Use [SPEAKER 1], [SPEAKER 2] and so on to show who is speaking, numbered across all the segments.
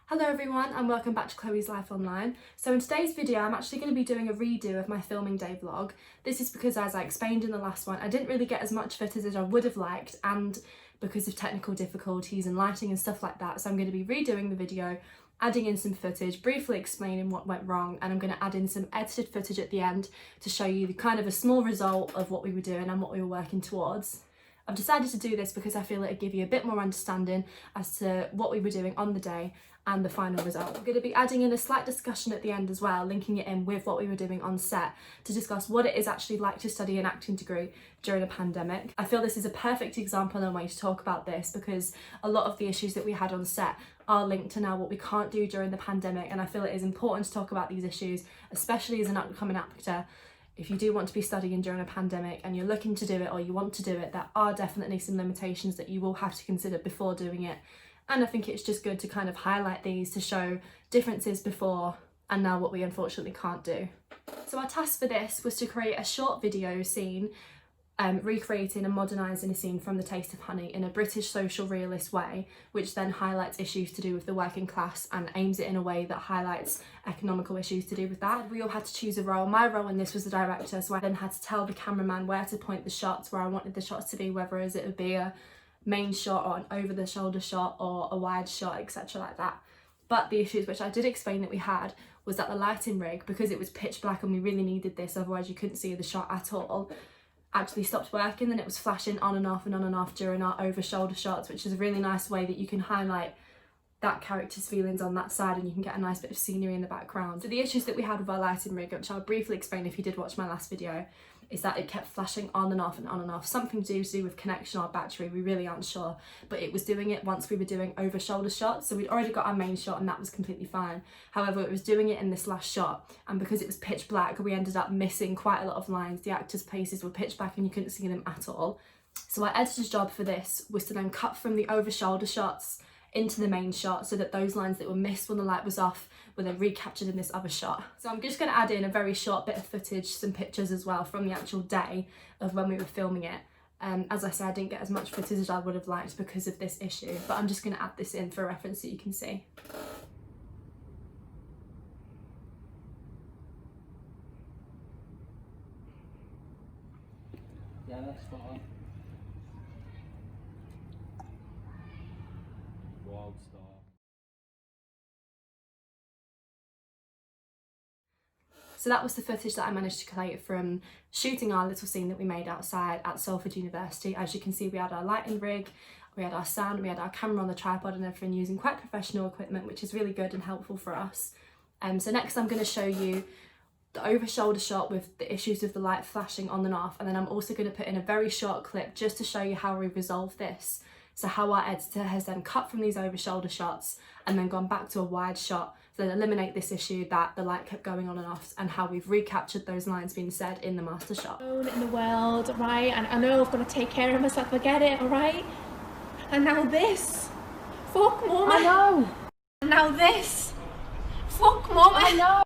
[SPEAKER 1] Hello everyone and welcome back to Chloe's Life Online. So in today's video I'm actually going to be doing a redo of my filming day vlog. This is because, as I explained in the last one, I didn't really get as much footage as I would have liked, and because of technical difficulties and lighting and stuff like that. So I'm going to be redoing the video, adding in some footage, briefly explaining what went wrong, and I'm going to add in some edited footage at the end to show you the kind of a small result of what we were doing and what we were working towards. I've decided to do this because I feel it'll give you a bit more understanding as to what we were doing on the day and the final result. I'm going to be adding in a slight discussion at the end as well, linking it in with what we were doing on set to discuss what it is actually like to study an acting degree during a pandemic. I feel this is a perfect example and way to talk about this because a lot of the issues that we had on set are linked to now what we can't do during the pandemic, and I feel it is important to talk about these issues, especially as an upcoming actor. If you do want to be studying during a pandemic and you're looking to do it or you want to do it, there are definitely some limitations that you will have to consider before doing it. And I think it's just good to kind of highlight these to show differences before and now what we unfortunately can't do. So our task for this was to create a short video scene recreating and modernising a scene from The Taste of Honey in a British social realist way, which then highlights issues to do with the working class and aims it in a way that highlights economical issues to do with that. We all had to choose a role. My role in this was the director, so I then had to tell the cameraman where to point the shots, where I wanted the shots to be, whether it would be a main shot or an over the shoulder shot or a wide shot, etc. like that. But the issues which I did explain that we had was that the lighting rig, because it was pitch black and we really needed this, otherwise you couldn't see the shot at all, actually stopped working, and it was flashing on and off and on and off during our over shoulder shots, which is a really nice way that you can highlight that character's feelings on that side and you can get a nice bit of scenery in the background. So the issues that we had with our lighting rig, which I'll briefly explain if you did watch my last video, is that it kept flashing on and off and on and off. Something to do with connection or battery, we really aren't sure, but it was doing it once we were doing over shoulder shots. So we'd already got our main shot and that was completely fine. However, it was doing it in this last shot, and because it was pitch black, we ended up missing quite a lot of lines. The actors' faces were pitch black and you couldn't see them at all. So our editor's job for this was to then cut from the over shoulder shots into the main shot so that those lines that were missed when the light was off were then recaptured in this other shot. So I'm just going to add in a very short bit of footage, some pictures as well from the actual day of when we were filming it. As I said, I didn't get as much footage as I would have liked because of this issue, but I'm just going to add this in for reference so you can see.
[SPEAKER 2] Yeah, that's fine. Wild Star.
[SPEAKER 1] So that was the footage that I managed to collate from shooting our little scene that we made outside at Salford University. As you can see, we had our lighting rig, we had our sound, we had our camera on the tripod and everything, using quite professional equipment, which is really good and helpful for us. So next I'm going to show you the over shoulder shot with the issues of the light flashing on and off, and then I'm also going to put in a very short clip just to show you how we resolved this. So how our editor has then cut from these over shoulder shots and then gone back to a wide shot to then eliminate this issue that the light kept going on and off, and how we've recaptured those lines being said in the master shot.
[SPEAKER 3] In the world, right? And I know I've got to take care of myself, I get it, alright? And now this. Fuck mama.
[SPEAKER 4] I know.
[SPEAKER 3] And now this. Fuck mama.
[SPEAKER 4] I know.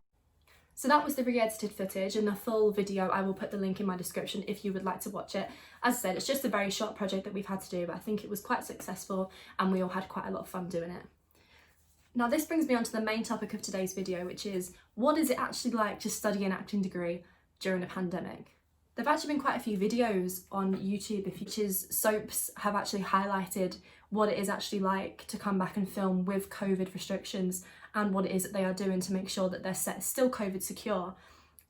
[SPEAKER 1] So that was the re-edited footage, and the full video I will put the link in my description if you would like to watch it. As I said, it's just a very short project that we've had to do, but I think it was quite successful and we all had quite a lot of fun doing it. Now this brings me on to the main topic of today's video, which is what is it actually like to study an acting degree during a pandemic? There've actually been quite a few videos on YouTube, which is soaps have actually highlighted what it is actually like to come back and film with COVID restrictions and what it is that they are doing to make sure that their set is still COVID secure,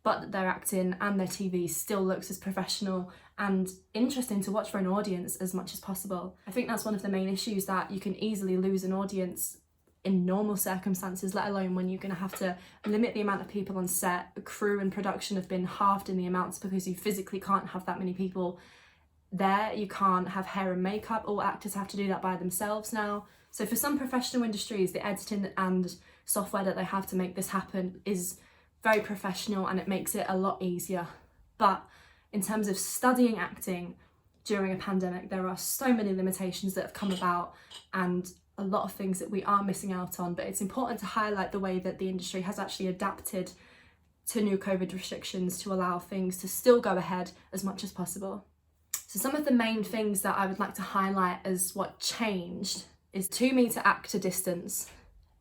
[SPEAKER 1] but that their acting and their TV still looks as professional and interesting to watch for an audience as much as possible. I think that's one of the main issues, that you can easily lose an audience in normal circumstances, let alone when you're going to have to limit the amount of people on set. Crew and production have been halved in the amounts because you physically can't have that many people there. You can't have hair and makeup. All actors have to do that by themselves now. So for some professional industries, the editing and software that they have to make this happen is very professional and it makes it a lot easier. But in terms of studying acting during a pandemic, there are so many limitations that have come about and a lot of things that we are missing out on. But it's important to highlight the way that the industry has actually adapted to new COVID restrictions to allow things to still go ahead as much as possible. So some of the main things that I would like to highlight as what changed is 2 metre actor distance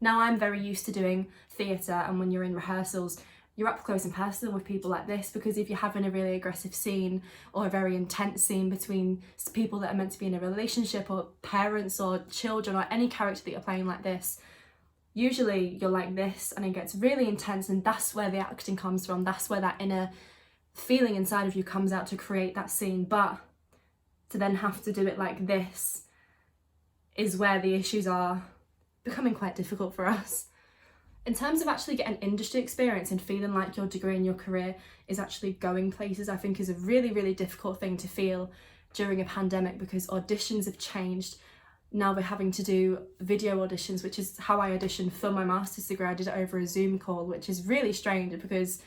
[SPEAKER 1] Now I'm very used to doing theatre, and when you're in rehearsals, you're up close and personal with people like this, because if you're having a really aggressive scene or a very intense scene between people that are meant to be in a relationship, or parents or children, or any character that you're playing like this, usually you're like this and it gets really intense, and that's where the acting comes from. That's where that inner feeling inside of you comes out to create that scene. But to then have to do it like this is where the issues are becoming quite difficult for us. In terms of actually getting industry experience and feeling like your degree and your career is actually going places, I think is a really, really difficult thing to feel during a pandemic, because auditions have changed. Now we're having to do video auditions, which is how I auditioned for my master's degree. I did it over a Zoom call, which is really strange because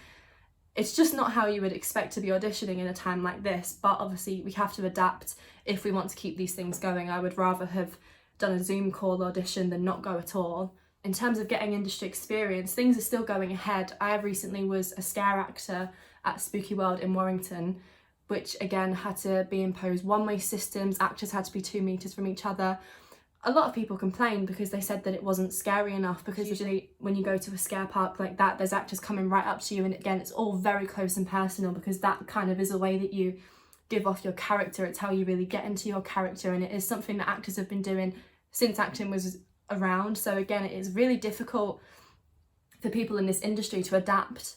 [SPEAKER 1] it's just not how you would expect to be auditioning in a time like this. But obviously we have to adapt if we want to keep these things going. I would rather have done a Zoom call audition than not go at all. In terms of getting industry experience, things are still going ahead. I recently was a scare actor at Spooky World in Warrington, which again had to be imposed one-way systems. Actors had to be 2 meters from each other. A lot of people complained because they said that it wasn't scary enough, because usually when you go to a scare park like that, there's actors coming right up to you, and again, it's all very close and personal, because that kind of is a way that you give off your character. It's how you really get into your character, and it is something that actors have been doing since acting was around. So again, it is really difficult for people in this industry to adapt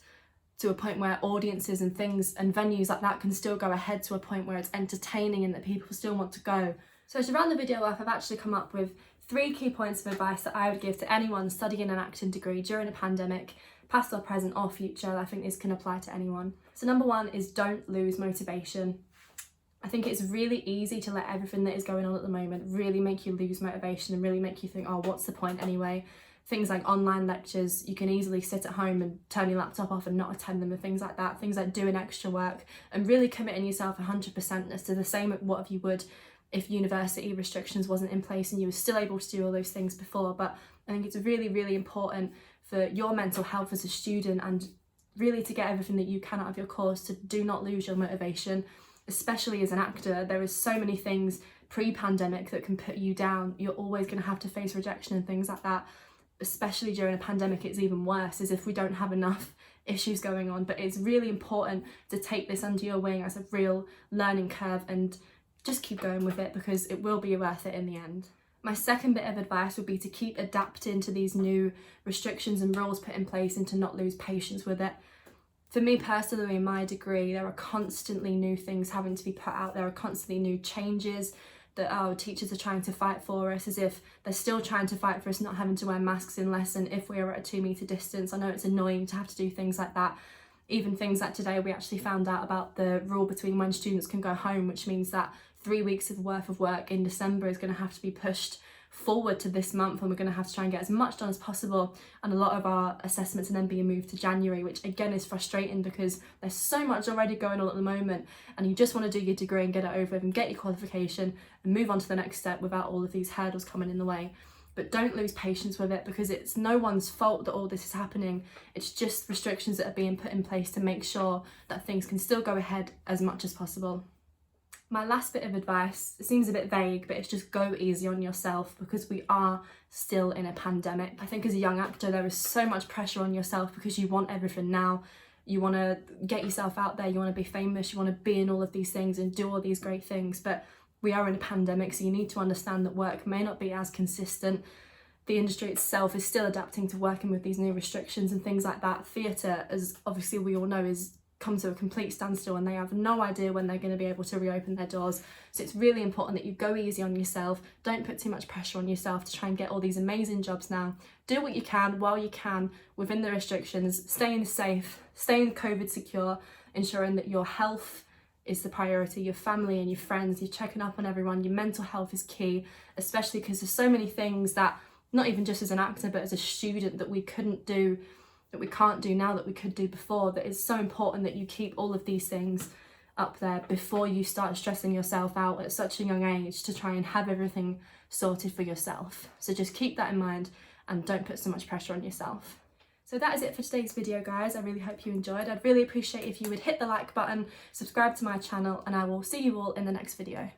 [SPEAKER 1] to a point where audiences and things and venues like that can still go ahead to a point where it's entertaining and that people still want to go. So to round the video off, I've actually come up with 3 key points of advice that I would give to anyone studying an acting degree during a pandemic, past or present or future. I think this can apply to anyone. So number 1 is don't lose motivation. I think it's really easy to let everything that is going on at the moment really make you lose motivation and really make you think, oh, what's the point anyway? Things like online lectures, you can easily sit at home and turn your laptop off and not attend them, and things like that. Things like doing extra work and really committing yourself 100% as to the same what you would if university restrictions wasn't in place and you were still able to do all those things before. But I think it's really, really important for your mental health as a student, and really to get everything that you can out of your course, to do not lose your motivation, especially as an actor. There is so many things pre-pandemic that can put you down. You're always going to have to face rejection and things like that. Especially during a pandemic, it's even worse, as if we don't have enough issues going on. But it's really important to take this under your wing as a real learning curve and just keep going with it, because it will be worth it in the end. My second bit of advice would be to keep adapting to these new restrictions and rules put in place, and to not lose patience with it. For me personally, in my degree, there are constantly new things having to be put out. There are constantly new changes that our teachers are trying to fight for us, as if they're still trying to fight for us not having to wear masks in lesson if we are at a 2 meter distance. I know it's annoying to have to do things like that. Even things like today, we actually found out about the rule between when students can go home, which means that 3 weeks of worth of work in December is going to have to be pushed forward to this month, and we're going to have to try and get as much done as possible, and a lot of our assessments are then being moved to January, which again is frustrating because there's so much already going on at the moment, and you just want to do your degree and get it over with and get your qualification and move on to the next step without all of these hurdles coming in the way. But don't lose patience with it, because it's no one's fault that all this is happening. It's just restrictions that are being put in place to make sure that things can still go ahead as much as possible. My last bit of advice, it seems a bit vague, but it's just go easy on yourself, because we are still in a pandemic. I think as a young actor, there is so much pressure on yourself because you want everything now. You want to get yourself out there, you want to be famous, you want to be in all of these things and do all these great things. But we are in a pandemic, so you need to understand that work may not be as consistent. The industry itself is still adapting to working with these new restrictions and things like that. Theatre, as obviously we all know, is come to a complete standstill, and they have no idea when they're going to be able to reopen their doors. So it's really important that you go easy on yourself. Don't put too much pressure on yourself to try and get all these amazing jobs now. Do what you can while you can within the restrictions, staying safe, staying COVID secure, ensuring that your health is the priority, your family and your friends, you're checking up on everyone. Your mental health is key, especially because there's so many things that, not even just as an actor, but as a student, that we couldn't do, that we can't do now that we could do before. That it's so important that you keep all of these things up there before you start stressing yourself out at such a young age to try and have everything sorted for yourself. So just keep that in mind and don't put so much pressure on yourself. So that is it for today's video, guys. I really hope you enjoyed. I'd really appreciate if you would hit the like button, subscribe to my channel, and I will see you all in the next video.